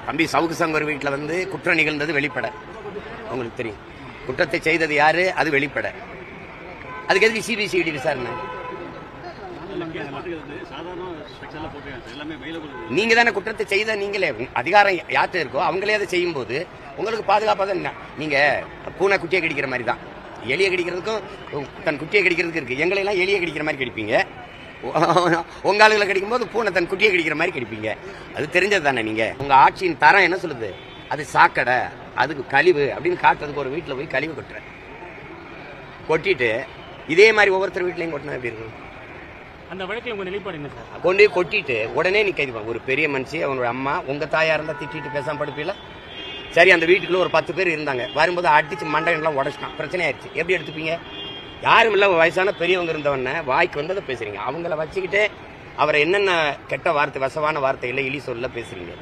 தம்பி சவுக்கு சங்கர் வீட்டில் வந்து குற்றம் நிகழ்ந்தது வெளிப்பட, உங்களுக்கு தெரியும். குற்றத்தை செய்தது யாரு, அது வெளிப்பட. அதுக்கு எதுக்கு சிபிசிஐடி விசாரணை? நீங்க தானே குற்றத்தை செய்த, நீங்களே அதிகாரம் யார்கிட்ட இருக்கோ அவங்களே அதை செய்யும் போது உங்களுக்கு பாதுகாப்பாக தான். நீங்க பூனை குட்டியை கடிக்கிற மாதிரி தான், எலியை கடிக்கிறதுக்கும் தன் குட்டியை கடிக்கிறதுக்கு இருக்கு. எங்களையெல்லாம் எலியை கடிக்கிற மாதிரி கடிப்பீங்க, உங்க ஆளுகளை கடிக்கும் போது பூனை தன் குட்டியை கடிக்கிற மாதிரி கடிப்பீங்க. அது தெரிஞ்சது தானே. நீங்க உங்க ஆட்சியின் தரம் என்ன சொல்லுது, அது சாக்கடை, அதுக்கு கழிவு அப்படின்னு காட்டுறதுக்கு ஒரு வீட்டில் போய் கழிவு கொட்டுறேன். கொட்டிட்டு இதே மாதிரி ஒவ்வொருத்தர் வீட்லையும் கொட்டினா எப்படி இருக்கும்? அந்த வழக்கில் உங்க நிலைப்பாடு என்ன சார்? கொண்டு போய் கொட்டிட்டு உடனே நீ கைது. ஒரு பெரிய மனுஷி, அவனோட அம்மா, உங்க தாயா இருந்தா திட்டிட்டு பேசாம படுப்பீல? சரி, அந்த வீட்டுக்குள்ள ஒரு 10 பேர் இருந்தாங்க, வரும்போது அடிச்சு மண்டையெல்லாம் உடச்சிட்டான், பிரச்சனை ஆயிடுச்சு, எப்படி எடுத்துப்பீங்க? யாரும் இல்ல, வயசான பெரியவங்க இருந்தவன வாய்க்கு வந்ததை பேசுறீங்க. அவங்கள வச்சுக்கிட்டு அவரை என்னென்ன கெட்ட வார்த்தை, வசவான வார்த்தைகளை இழி சொல்ல பேசுறீங்க.